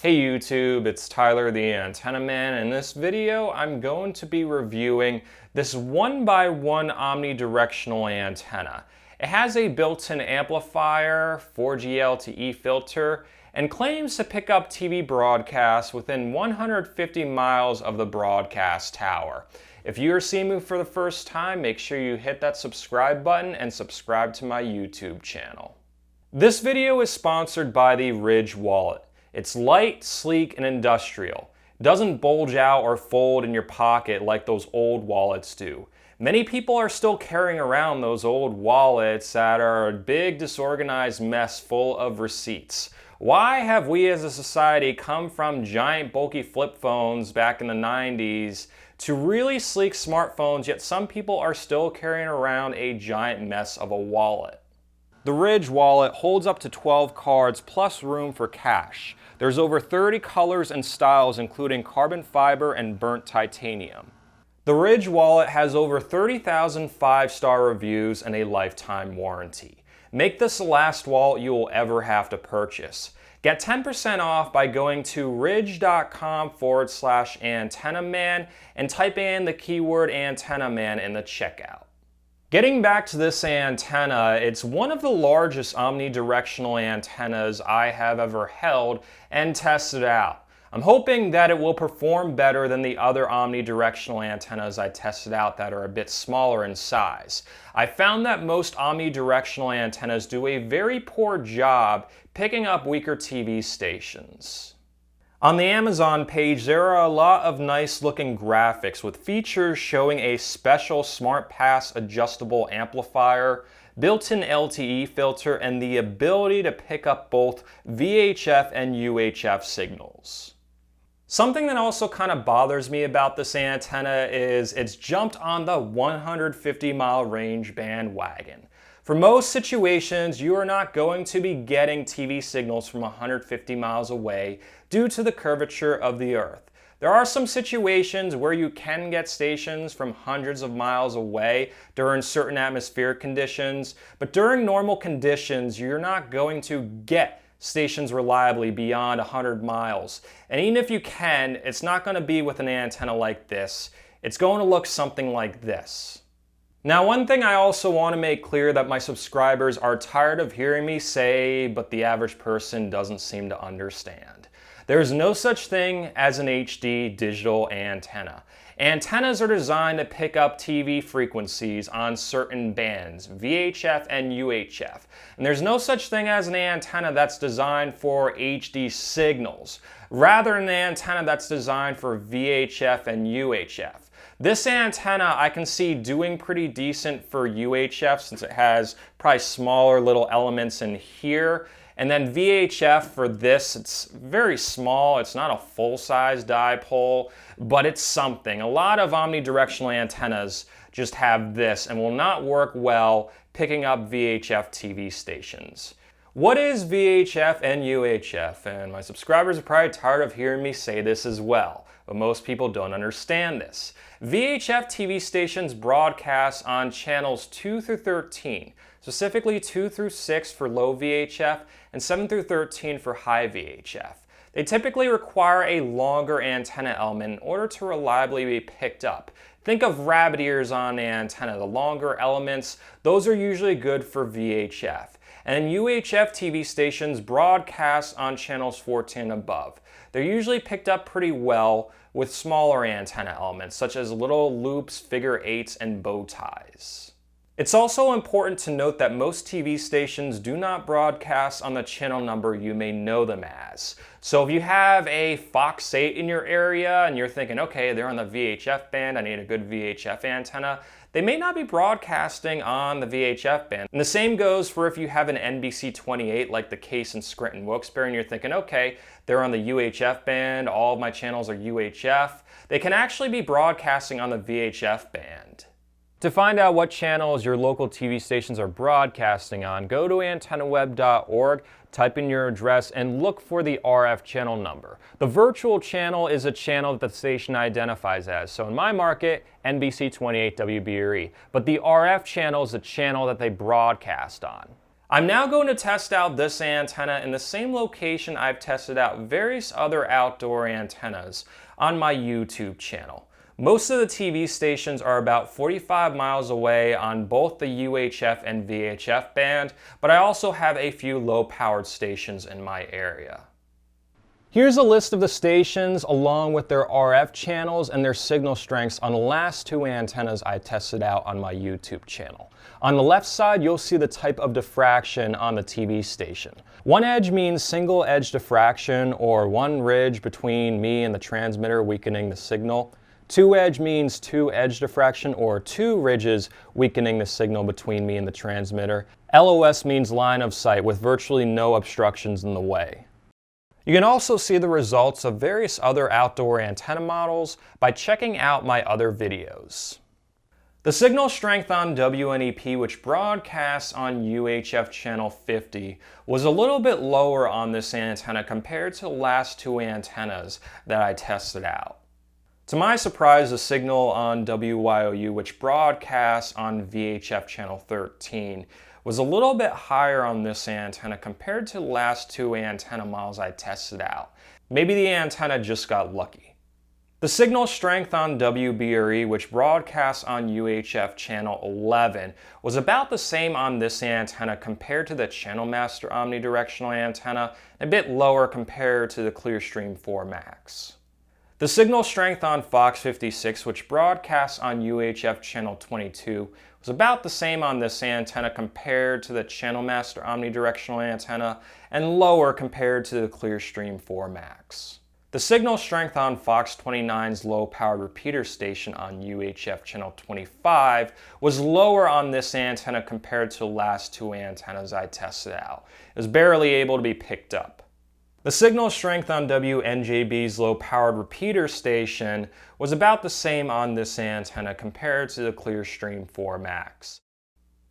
Hey YouTube, it's Tyler the Antenna Man. In this video, I'm going to be reviewing this 1x1 omnidirectional antenna. It has a built-in amplifier, 4G LTE filter, and claims to pick up TV broadcasts within 150 miles of the broadcast tower. If you are seeing me for the first time, make sure you hit that subscribe button and subscribe to my YouTube channel. This video is sponsored by the Ridge wallet. It's light, sleek, and industrial. It doesn't bulge out or fold in your pocket like those old wallets do. Many people are still carrying around those old wallets that are a big disorganized mess full of receipts. Why have we as a society come from giant bulky flip phones back in the 90s to really sleek smartphones, yet some people are still carrying around a giant mess of a wallet? The Ridge wallet holds up to 12 cards plus room for cash. There's over 30 colors and styles including carbon fiber and burnt titanium. The Ridge wallet has over 30,000 5-star reviews and a lifetime warranty. Make this the last wallet you will ever have to purchase. Get 10% off by going to ridge.com/antennaman and typing in the keyword antennaman in the checkout. Getting back to this antenna, it's one of the largest omnidirectional antennas I have ever held and tested out. I'm hoping that it will perform better than the other omnidirectional antennas I tested out that are a bit smaller in size. I found that most omnidirectional antennas do a very poor job picking up weaker TV stations. On the Amazon page, there are a lot of nice looking graphics with features showing a special SmartPass adjustable amplifier, built-in LTE filter, and the ability to pick up both VHF and UHF signals. Something that also kind of bothers me about this antenna is it's jumped on the 150-mile range bandwagon. For most situations, you are not going to be getting TV signals from 150 miles away due to the curvature of the Earth. There are some situations where you can get stations from hundreds of miles away during certain atmospheric conditions, but during normal conditions, you're not going to get stations reliably beyond 100 miles. And even if you can, it's not going to be with an antenna like this. It's going to look something like this. Now, one thing I also want to make clear that my subscribers are tired of hearing me say, but the average person doesn't seem to understand. There is no such thing as an HD digital antenna. Antennas are designed to pick up TV frequencies on certain bands, VHF and UHF. And there's no such thing as an antenna that's designed for HD signals, rather an antenna that's designed for VHF and UHF. This antenna I can see doing pretty decent for UHF since it has probably smaller little elements in here. And then VHF for this, it's very small. It's not a full-size dipole, but it's something. A lot of omnidirectional antennas just have this and will not work well picking up VHF TV stations. What is VHF and UHF? And my subscribers are probably tired of hearing me say this as well, but most people don't understand this. VHF TV stations broadcast on channels 2 through 13, specifically 2 through 6 for low VHF and 7 through 13 for high VHF. They typically require a longer antenna element in order to reliably be picked up. Think of rabbit ears on an antenna. The longer elements, those are usually good for VHF. And UHF TV stations broadcast on channels 14 and above. They're usually picked up pretty well with smaller antenna elements, such as little loops, figure eights, and bow ties. It's also important to note that most TV stations do not broadcast on the channel number you may know them as. So if you have a Fox 8 in your area and you're thinking, okay, they're on the VHF band, I need a good VHF antenna, they may not be broadcasting on the VHF band. And the same goes for if you have an NBC 28 like the case in Scranton Wilkes-Barre and you're thinking, okay, they're on the UHF band, all of my channels are UHF. They can actually be broadcasting on the VHF band. To find out what channels your local TV stations are broadcasting on, go to antennaweb.org, type in your address, and look for the RF channel number. The virtual channel is a channel that the station identifies as. So in my market, NBC 28 WBRE. But the RF channel is the channel that they broadcast on. I'm now going to test out this antenna in the same location I've tested out various other outdoor antennas on my YouTube channel. Most of the TV stations are about 45 miles away on both the UHF and VHF band, but I also have a few low-powered stations in my area. Here's a list of the stations along with their RF channels and their signal strengths on the last two antennas I tested out on my YouTube channel. On the left side, you'll see the type of diffraction on the TV station. One edge means single edge diffraction, or one ridge between me and the transmitter weakening the signal. Two edge means two edge diffraction, or two ridges weakening the signal between me and the transmitter. LOS means line of sight with virtually no obstructions in the way. You can also see the results of various other outdoor antenna models by checking out my other videos. The signal strength on WNEP, which broadcasts on UHF channel 50, was a little bit lower on this antenna compared to the last two antennas that I tested out. To my surprise, the signal on WYOU, which broadcasts on VHF channel 13, was a little bit higher on this antenna compared to the last two antenna models I tested out. Maybe the antenna just got lucky. The signal strength on WBRE, which broadcasts on UHF channel 11, was about the same on this antenna compared to the Channel Master omnidirectional antenna, and a bit lower compared to the Clearstream 4 Max. The signal strength on Fox 56, which broadcasts on UHF channel 22, was about the same on this antenna compared to the Channel Master omnidirectional antenna, and lower compared to the Clearstream 4 Max. The signal strength on Fox 29's low-powered repeater station on UHF channel 25 was lower on this antenna compared to the last two antennas I tested out. It was barely able to be picked up. The signal strength on WNJB's low-powered repeater station was about the same on this antenna compared to the Clearstream 4 Max.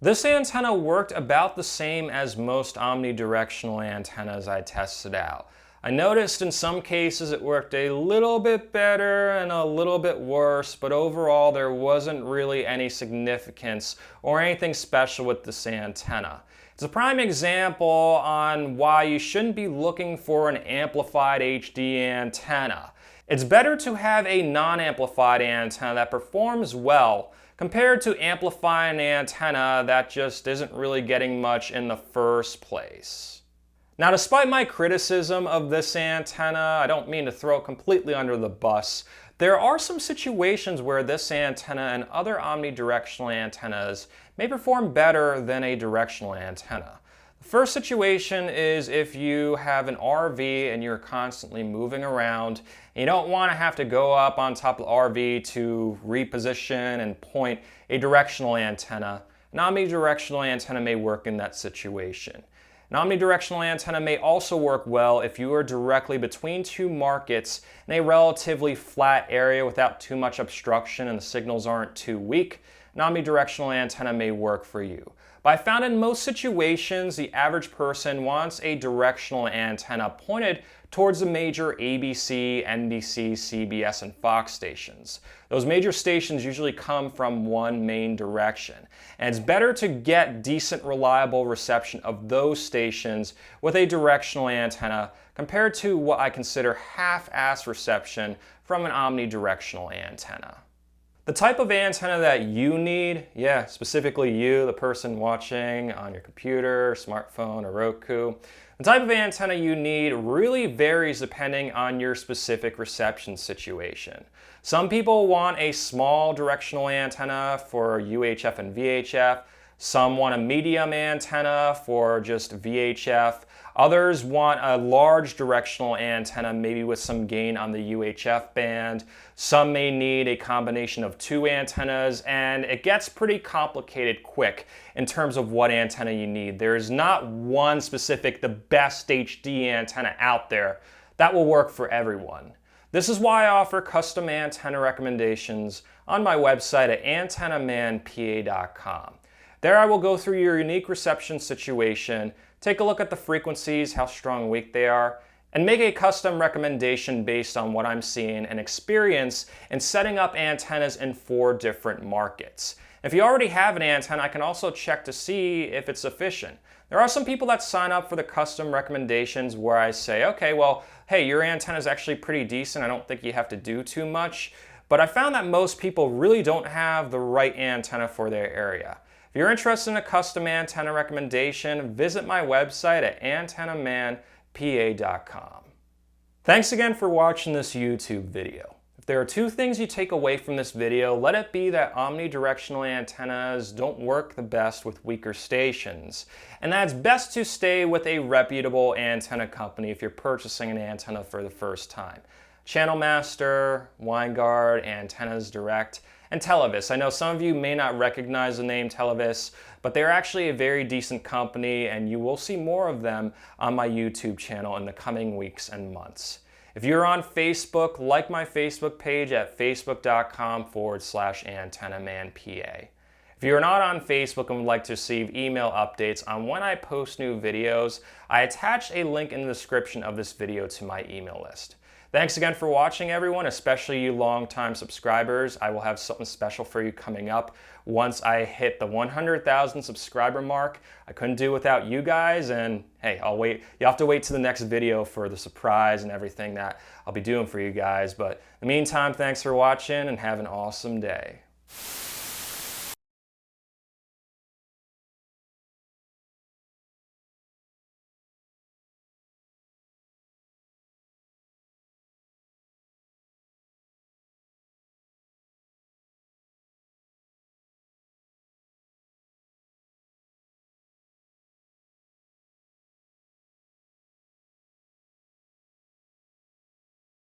This antenna worked about the same as most omnidirectional antennas I tested out. I noticed in some cases it worked a little bit better and a little bit worse, but overall there wasn't really any significance or anything special with this antenna. It's a prime example on why you shouldn't be looking for an amplified HD antenna. It's better to have a non-amplified antenna that performs well compared to amplifying an antenna that just isn't really getting much in the first place. Now, despite my criticism of this antenna, I don't mean to throw it completely under the bus. There are some situations where this antenna and other omnidirectional antennas may perform better than a directional antenna. The first situation is if you have an RV and you're constantly moving around, and you don't want to have to go up on top of the RV to reposition and point a directional antenna. An omnidirectional antenna may work in that situation. An omnidirectional antenna may also work well if you are directly between two markets in a relatively flat area without too much obstruction and the signals aren't too weak. An omnidirectional antenna may work for you. But I found in most situations the average person wants a directional antenna pointed towards the major ABC, NBC, CBS, and Fox stations. Those major stations usually come from one main direction, and it's better to get decent, reliable reception of those stations with a directional antenna compared to what I consider half-ass reception from an omnidirectional antenna. The type of antenna that you need, specifically you, the person watching on your computer, smartphone, or Roku, the type of antenna you need really varies depending on your specific reception situation. Some people want a small directional antenna for UHF and VHF. Some want a medium antenna for just VHF. Others want a large directional antenna, maybe with some gain on the UHF band. Some may need a combination of two antennas, and it gets pretty complicated quick in terms of what antenna you need. There is not one specific, the best HD antenna out there that will work for everyone. This is why I offer custom antenna recommendations on my website at antennamanpa.com. There I will go through your unique reception situation, take a look at the frequencies, how strong or weak they are, and make a custom recommendation based on what I'm seeing and experience in setting up antennas in 4 different markets. If you already have an antenna, I can also check to see if it's sufficient. There are some people that sign up for the custom recommendations where I say, okay, well, hey, your antenna is actually pretty decent. I don't think you have to do too much. But I found that most people really don't have the right antenna for their area. If you're interested in a custom antenna recommendation, visit my website at antennamanpa.com. Thanks again for watching this YouTube video. If there are two things you take away from this video, let it be that omnidirectional antennas don't work the best with weaker stations, and that it's best to stay with a reputable antenna company if you're purchasing an antenna for the first time. Channel Master, WineGuard, Antennas Direct, and Televis. I know some of you may not recognize the name Televis, but they're actually a very decent company, and you will see more of them on my YouTube channel in the coming weeks and months. If you're on Facebook, like my Facebook page at facebook.com/antennamanpa. If you're not on Facebook and would like to receive email updates on when I post new videos, I attached a link in the description of this video to my email list. Thanks again for watching, everyone, especially you longtime subscribers. I will have something special for you coming up once I hit the 100,000 subscriber mark. I couldn't do it without you guys, and hey, I'll wait. You have to wait to the next video for the surprise and everything that I'll be doing for you guys. But in the meantime, thanks for watching and have an awesome day.